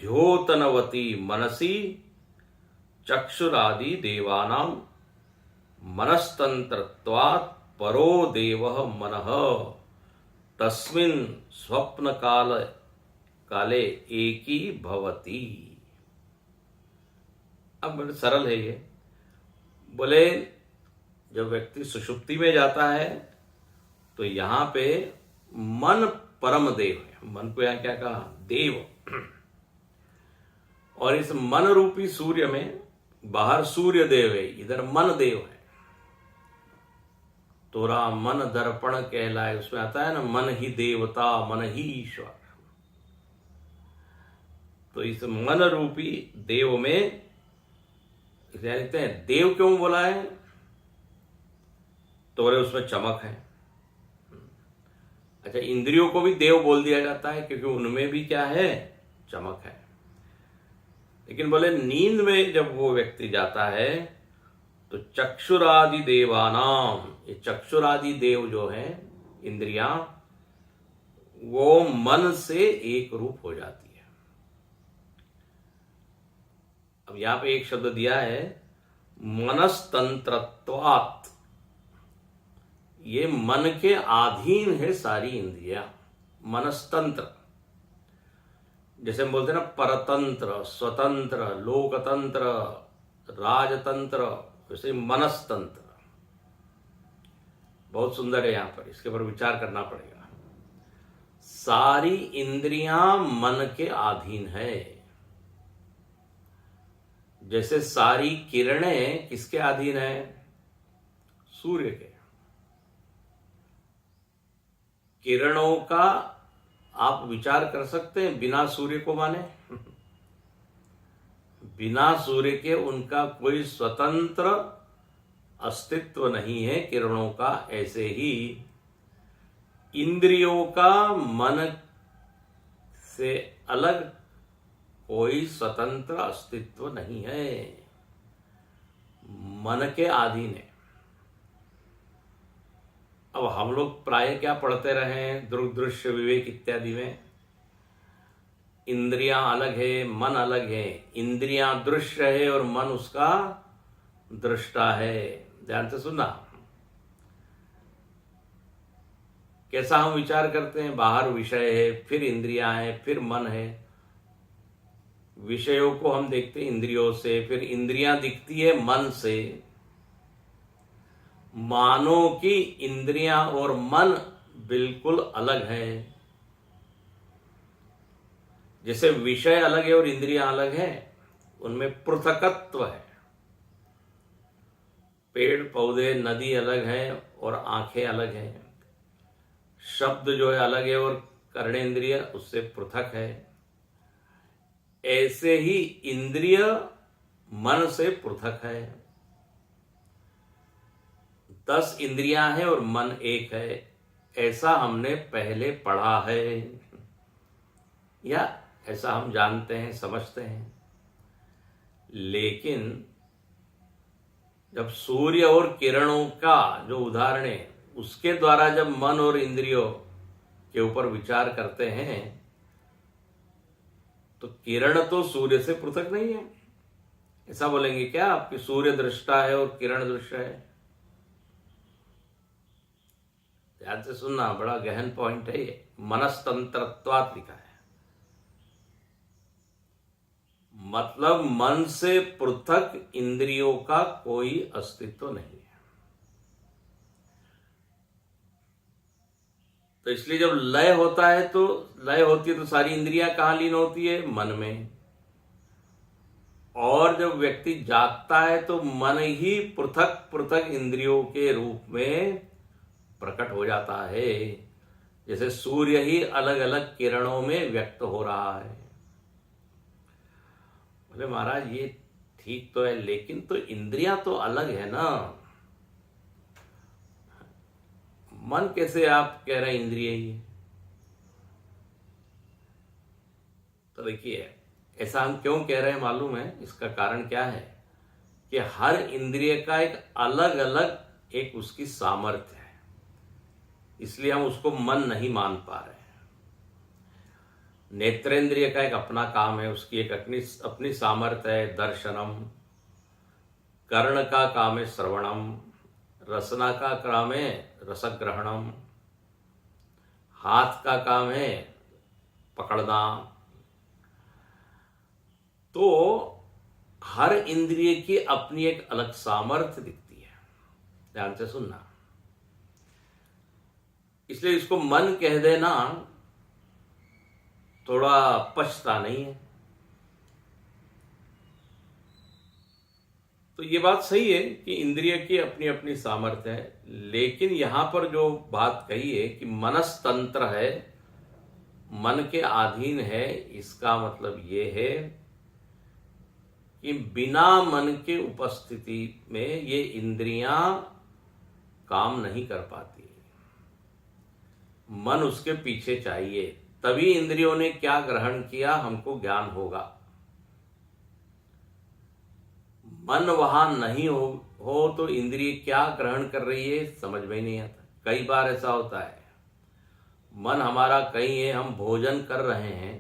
द्योतनवती मनसी चक्षुरादि देवानां मनस्तंत्रत्वात् परो देवः मनः तस्मिन् स्वप्न काले एकी भवति। अब बड़े सरल है ये। बोले जब व्यक्ति सुषुप्ति में जाता है तो यहाँ पे मन परम देव है। मन को यहाँ क्या कहा? देव। और इस मन रूपी सूर्य में बाहर सूर्य देव है, इधर मन देव है। तोरा मन दर्पण कहलाए, उसमें आता है ना, मन ही देवता मन ही ईश्वर। तो इस मन रूपी देव में लिखते हैं, देव क्यों बोला है? तो बोले उसमें चमक है। अच्छा, इंद्रियों को भी देव बोल दिया जाता है क्योंकि उनमें भी क्या है? चमक है। लेकिन बोले नींद में जब वो व्यक्ति जाता है तो चक्षुरादि देवानाम, ये चक्षुरादि देव जो है इंद्रियां, वो मन से एक रूप हो जाती है। अब यहां पे एक शब्द दिया है मनस्तंत्रत्वात्, ये मन के अधीन है सारी इंद्रियां। मनस्तंत्र, जैसे हम बोलते हैं ना परतंत्र, स्वतंत्र, लोकतंत्र, राजतंत्र, वैसे मनस्तंत्र। बहुत सुंदर है, यहां पर इसके ऊपर विचार करना पड़ेगा। सारी इंद्रियां मन के अधीन है। जैसे सारी किरणें किसके अधीन है? सूर्य के। किरणों का आप विचार कर सकते हैं बिना सूर्य को माने? बिना सूर्य के उनका कोई स्वतंत्र अस्तित्व नहीं है किरणों का। ऐसे ही इंद्रियों का मन से अलग कोई स्वतंत्र अस्तित्व नहीं है, मन के अधीन है। अब हम लोग प्राय क्या पढ़ते रहे हैं दृग दृश्य विवेक इत्यादि में, इंद्रियां अलग है मन अलग है। इंद्रियां दृश्य है और मन उसका दृष्टा है। ध्यान से सुनना, कैसा हम विचार करते हैं। बाहर विषय है, फिर इंद्रियां है, फिर मन है। विषयों को हम देखते हैं इंद्रियों से, फिर इंद्रियां दिखती है मन से। मानो कि इंद्रियां और मन बिल्कुल अलग है। जैसे विषय अलग है और इंद्रियां अलग है, उनमें पृथकत्व है। पेड़ पौधे नदी अलग है और आंखें अलग हैं। शब्द जो है अलग है और कर्णेंद्रिय उससे पृथक है। ऐसे ही इंद्रिय मन से पृथक है। 10 इंद्रियां हैं और मन एक है, ऐसा हमने पहले पढ़ा है, या ऐसा हम जानते हैं, समझते हैं। लेकिन जब सूर्य और किरणों का जो उदाहरण है उसके द्वारा जब मन और इंद्रियों के ऊपर विचार करते हैं तो किरण तो सूर्य से पृथक नहीं है। ऐसा बोलेंगे क्या आपकी सूर्य दृष्टा है और किरण दृश्य है? ध्यान से सुनना, बड़ा गहन पॉइंट है ये। मनस्तंत्रत्वात् लिखा है, मतलब मन से पृथक इंद्रियों का कोई अस्तित्व नहीं है। तो इसलिए जब लय होता है तो लय होती है तो सारी इंद्रियां कहां लीन होती है? मन में। और जब व्यक्ति जागता है तो मन ही पृथक पृथक इंद्रियों के रूप में प्रकट हो जाता है। जैसे सूर्य ही अलग अलग किरणों में व्यक्त हो रहा है। बोले महाराज ये ठीक तो है, लेकिन तो इंद्रियां तो अलग है ना। मन कैसे आप कह रहे हैं इंद्रिय ही? तो देखिए, ऐसा हम क्यों कह रहे हैं मालूम है? इसका कारण क्या है कि हर इंद्रिय का एक अलग अलग एक उसकी सामर्थ्य है, इसलिए हम उसको मन नहीं मान पा रहे हैं। नेत्रेंद्रिय का एक अपना काम है, उसकी एक अपनी सामर्थ्य है, दर्शनम। कर्ण का काम है श्रवणम, रसना का काम है रसग्रहणम, हाथ का काम है पकड़ना। तो हर इंद्रिय की अपनी एक अलग सामर्थ्य दिखती है। ध्यान से सुनना, इसलिए इसको मन कह देना थोड़ा पछता नहीं है। तो ये बात सही है कि इंद्रिय की अपनी अपनी सामर्थ्य है, लेकिन यहां पर जो बात कही है कि मनस्तंत्र है, मन के अधीन है, इसका मतलब ये है कि बिना मन के उपस्थिति में ये इंद्रियां काम नहीं कर पाती। मन उसके पीछे चाहिए, तभी इंद्रियों ने क्या ग्रहण किया हमको ज्ञान होगा। मन वहां नहीं हो तो इंद्रिय क्या ग्रहण कर रही है समझ में ही नहीं आता। कई बार ऐसा होता है, मन हमारा कहीं है, हम भोजन कर रहे हैं,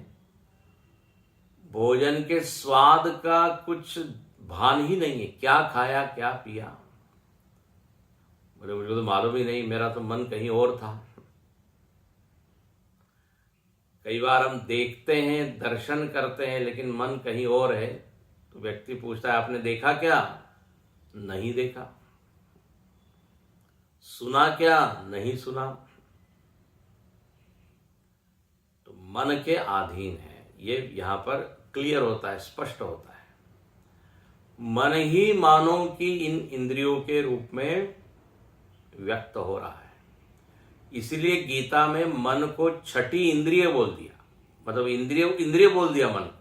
भोजन के स्वाद का कुछ भान ही नहीं है, क्या खाया क्या पिया, मुझे तो मालूम ही नहीं, मेरा तो मन कहीं और था। कई बार हम देखते हैं, दर्शन करते हैं, लेकिन मन कहीं और है, तो व्यक्ति पूछता है आपने देखा क्या? नहीं देखा। सुना क्या? नहीं सुना। तो मन के अधीन है, ये यहां पर क्लियर होता है, स्पष्ट होता है। मन ही मानो कि इन इंद्रियों के रूप में व्यक्त हो रहा है। इसलिए गीता में मन को छठी इंद्रिय बोल दिया, मतलब इंद्रिय बोल दिया मन को।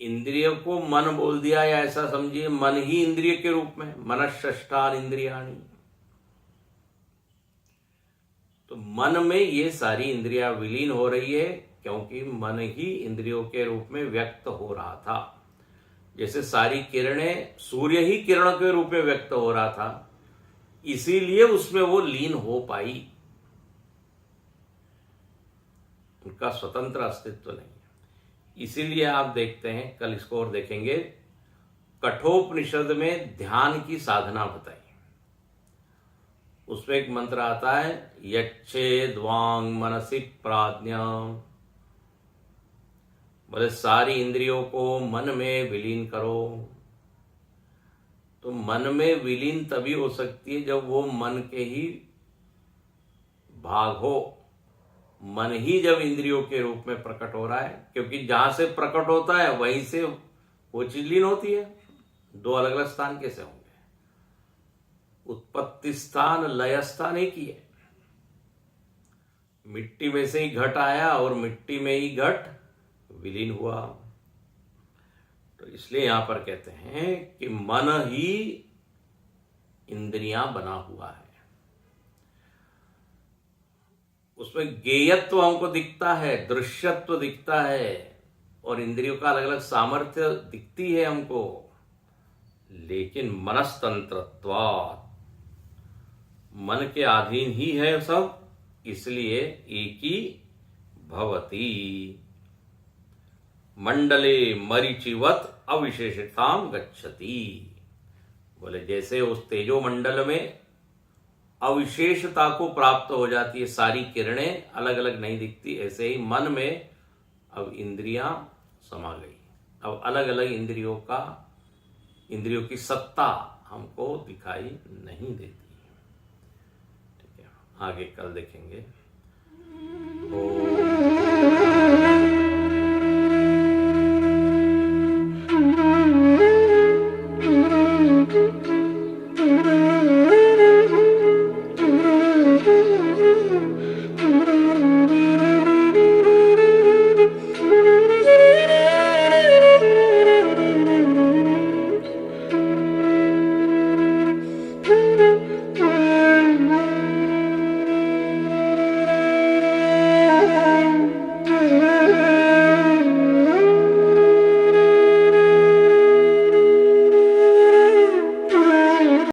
इंद्रिय को मन बोल दिया, या ऐसा समझिए मन ही इंद्रिय के रूप में, मनश्ष्ठान इंद्रियाणि। तो मन में ये सारी इंद्रियां विलीन हो रही है, क्योंकि मन ही इंद्रियों के रूप में व्यक्त हो रहा था। जैसे सारी किरणें सूर्य ही किरण के रूप में व्यक्त हो रहा था, इसीलिए उसमें वो लीन हो पाई, उनका स्वतंत्र अस्तित्व नहीं है। इसीलिए आप देखते हैं, कल इसको और देखेंगे, कठोपनिषद में ध्यान की साधना बताई। उसमें एक मंत्र आता है, यच्छेद्वांग मनसि प्राज्ञाम, बोले सारी इंद्रियों को मन में विलीन करो। तो मन में विलीन तभी हो सकती है जब वो मन के ही भाग हो, मन ही जब इंद्रियों के रूप में प्रकट हो रहा है, क्योंकि जहां से प्रकट होता है वहीं से वो चीज लीन होती है। दो अलग अलग स्थान कैसे होंगे? उत्पत्ति स्थान लय स्थान एक ही है। मिट्टी में से ही घट आया और मिट्टी में ही घट विलीन हुआ। तो इसलिए यहां पर कहते हैं कि मन ही इंद्रियां बना हुआ है। उसमें गेयत्व हमको दिखता है, दृश्यत्व दिखता है, और इंद्रियों का अलग अलग सामर्थ्य दिखती है हमको, लेकिन मनस्तंत्रत्वात्, मन के अधीन ही है सब, इसलिए एकी भवति मंडले मरीचिवत अविशेषताम गच्छति। बोले जैसे उस तेजो मंडल में अविशेषता को प्राप्त हो जाती है, सारी किरणें अलग अलग नहीं दिखती, ऐसे ही मन में अब इंद्रियां समा गई। अब अलग अलग इंद्रियों की सत्ता हमको दिखाई नहीं देती। ठीक है, आगे कल देखेंगे।